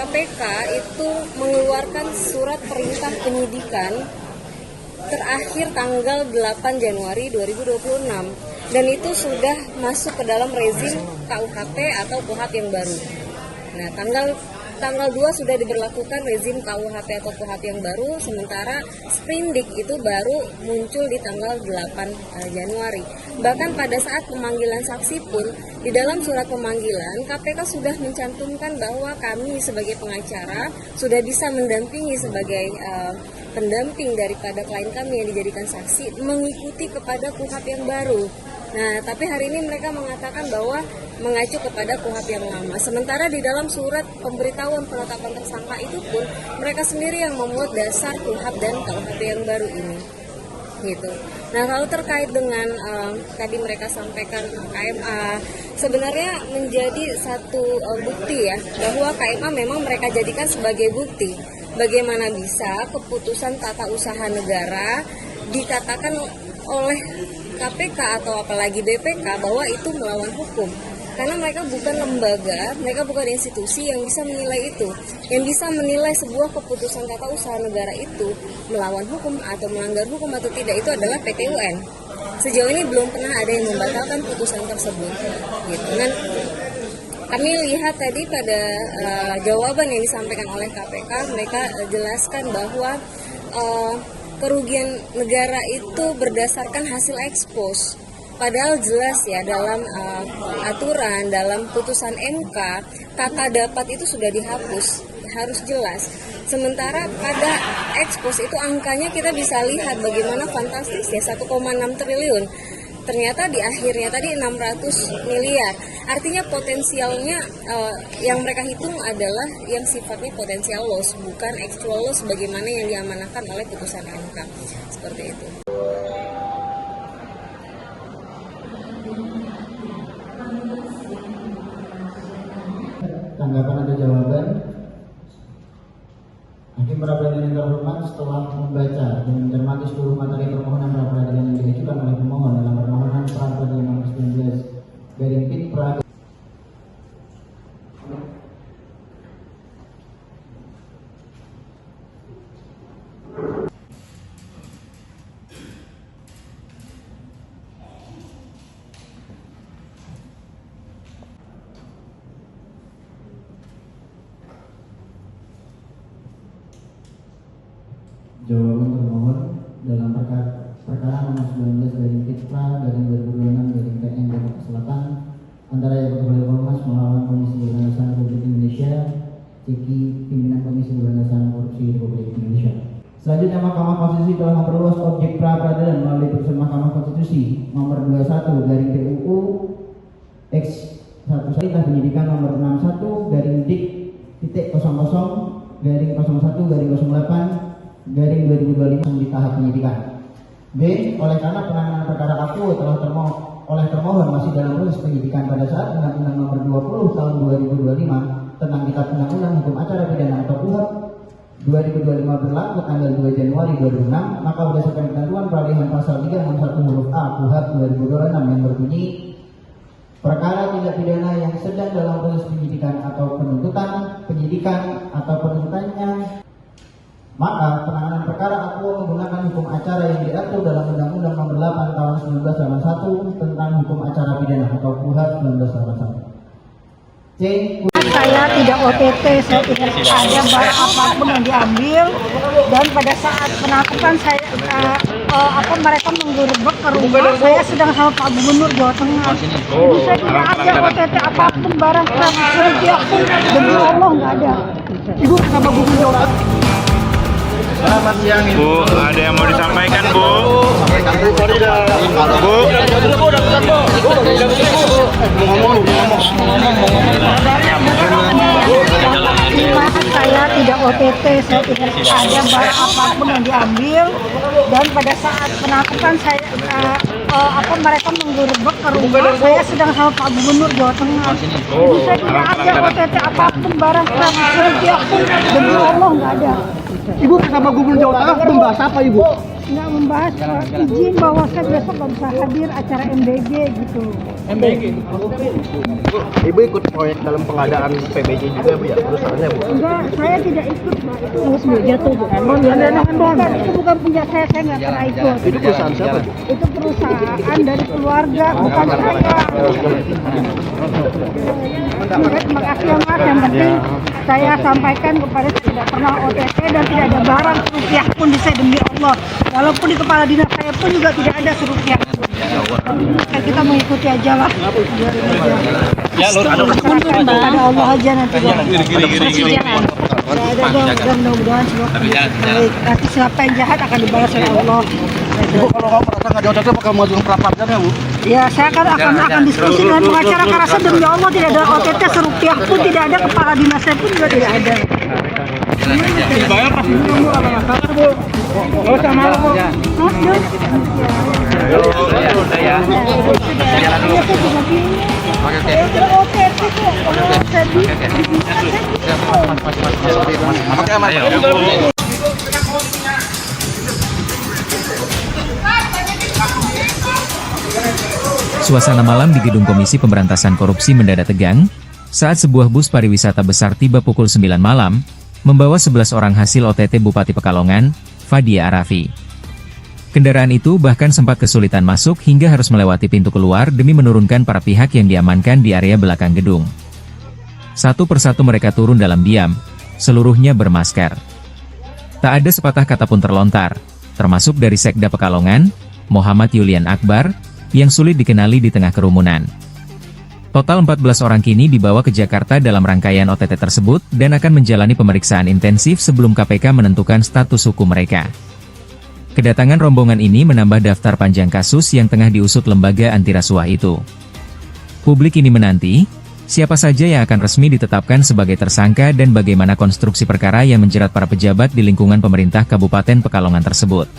KPK itu mengeluarkan surat perintah penyidikan terakhir tanggal 8 Januari 2026 dan itu sudah masuk ke dalam rezim KUHP atau KUHP yang baru. Nah, tanggal 2 sudah diberlakukan rezim KUHP atau KUHP yang baru, sementara sprindik itu baru muncul di tanggal 8 Januari. Bahkan pada saat pemanggilan saksi pun, di dalam surat pemanggilan, KPK sudah mencantumkan bahwa kami sebagai pengacara sudah bisa mendampingi sebagai pendamping daripada klien kami yang dijadikan saksi mengikuti kepada KUHP yang baru. Nah, tapi hari ini mereka mengatakan bahwa mengacu kepada KUHP yang lama. Sementara di dalam surat pemberitahuan penetapan tersangka itu pun mereka sendiri yang memuat dasar KUHP dan KUHP yang baru ini. Gitu. Nah, kalau terkait dengan tadi mereka sampaikan KMA, sebenarnya menjadi satu bukti ya bahwa KMA memang mereka jadikan sebagai bukti. Bagaimana bisa keputusan tata usaha negara dikatakan oleh KPK atau apalagi BPK bahwa itu melawan hukum. Karena mereka bukan lembaga, mereka bukan institusi yang bisa menilai itu. Yang bisa menilai sebuah keputusan tata usaha negara itu melawan hukum atau melanggar hukum atau tidak itu adalah PT UN. Sejauh ini belum pernah ada yang membatalkan putusan tersebut. Gitu. Dan kami lihat tadi pada jawaban yang disampaikan oleh KPK, mereka jelaskan bahwa kerugian negara itu berdasarkan hasil ekspos. Padahal jelas ya dalam aturan, dalam putusan MK, kata dapat itu sudah dihapus, harus jelas. Sementara pada ekspos itu angkanya kita bisa lihat bagaimana fantastis ya, 1,6 triliun. Ternyata di akhirnya tadi 600 miliar. Artinya potensialnya yang mereka hitung adalah yang sifatnya potensial loss, bukan actual loss bagaimana yang diamanahkan oleh putusan MK. Seperti itu. Tanggapan atau jawaban? Hakim pra-peradilan yang terhormat setelah membaca dan mencermati seluruh materi permohonan pra-peradilan yang diajukan oleh pemohon dalam permohonan pra-peradilan nomor 19 garing Pit pra jawaban termohon dalam perkara nomor 19 garing Pitpra garing 2026 garing PN Jakarta Selatan antara yang berkeluarga Ormas melawan Komisi Pemberantasan Republik Indonesia Ciki pimpinan Komisi Pemberantasan Korupsi Republik Indonesia. Selanjutnya Mahkamah Konstitusi telah memperluas objek pra-peradilan melalui putusan Mahkamah Konstitusi nomor 21 garing PUU X 1 penyidikan nomor 61 garing Dik titik 00 garing 01 garing 08 garing 2025 di tahap penyidikan. B. Oleh karena penanganan perkara akuo telah oleh termohon masih dalam proses penyidikan pada saat Undang-Undang Nomor 20 Tahun 2025 tentang Kitab Undang-Undang Hukum Acara Pidana atau KUHP 2025 berlaku tanggal 2 Januari 2006, maka berdasarkan ketentuan peralihan pasal 361 huruf A KUHP 2026 yang berbunyi perkara tindak pidana yang sedang dalam proses penyidikan atau penyidikan atau penuntutannya, maka penanganan perkara akuo menggunakan hukum acara yang diatur dalam Undang-Undang Nomor 8 Tahun 1981 tentang Hukum Acara Pidana atau KUHP 1981. C. Saya tidak OTT, saya tidak ada barang apapun yang diambil, dan pada saat penangkapan saya mereka menggerebek ke rumah saya sedang sama Pak Gubernur Jawa Tengah. Ibu saya tidak ada OTT apapun, barang kerja pun demi Allah nggak ada. Ibu sama Gubernur Jawa Tengah. Selamat siang Bu, ada yang mau disampaikan Bu? Sampaikan Bu, Bu. Saya tidak OTT, saya tidak ada barang apapun yang diambil, dan pada saat penangkapan saya mereka menggerebek ke rumah saya sedang sama Pak Gubernur Jawa Tengah. Ibu saya tidak ada OTT apapun, barang kerja pun demi Allah nggak ada. Ibu sama Gubernur Jawa Tengah membahas apa Ibu? Nggak membahas izin bahwa saya besok nggak bisa hadir acara MBG gitu. Ibu ikut proyek dalam pengadaan PBJ juga Bu ya, perusahaannya Bu? Enggak, saya tidak ikut, Pak. Itu jatuh, bukan? Itu bukan punya saya nggak pernah ikut. Itu perusahaan siapa Bu? Itu perusahaan dari keluarga, bukan saya. Terima kasih ya Mas, yang penting saya sampaikan kepada saya tidak pernah OTT dan tidak ada barang serupiah pun di saya demi Allah. Walaupun di kepala dinas saya pun juga tidak ada serupiah pun. Kita mengikuti aja lah. Ya, Lur. Ada Allah aja nanti. Dan mudah-mudahan semua baik. Nanti siapa yang jahat akan dibalas oleh Allah. Ibu kalau kamu merasa nggak di OTT bakal mengajukan pra-peradilan ya Bu? Ya, saya akan diskusi dengan pengacara karena saya demi Allah tidak ada OTT serupiah pun tidak ada, kepala dinas saya pun juga tidak ada. Dibayar pas Bu, apa Bu? Nggak usah malu Bu. Suasana malam di gedung Komisi Pemberantasan Korupsi mendadak tegang saat sebuah bus pariwisata besar tiba pukul 9 malam, membawa 11 orang hasil OTT Bupati Pekalongan, Fadia Arafi. Kendaraan itu bahkan sempat kesulitan masuk hingga harus melewati pintu keluar demi menurunkan para pihak yang diamankan di area belakang gedung. Satu persatu mereka turun dalam diam, seluruhnya bermasker. Tak ada sepatah kata pun terlontar, termasuk dari Sekda Pekalongan, Muhammad Yulian Akbar, yang sulit dikenali di tengah kerumunan. Total 14 orang kini dibawa ke Jakarta dalam rangkaian OTT tersebut dan akan menjalani pemeriksaan intensif sebelum KPK menentukan status hukum mereka. Kedatangan rombongan ini menambah daftar panjang kasus yang tengah diusut lembaga anti rasuah itu. Publik ini menanti, siapa saja yang akan resmi ditetapkan sebagai tersangka dan bagaimana konstruksi perkara yang menjerat para pejabat di lingkungan pemerintah Kabupaten Pekalongan tersebut.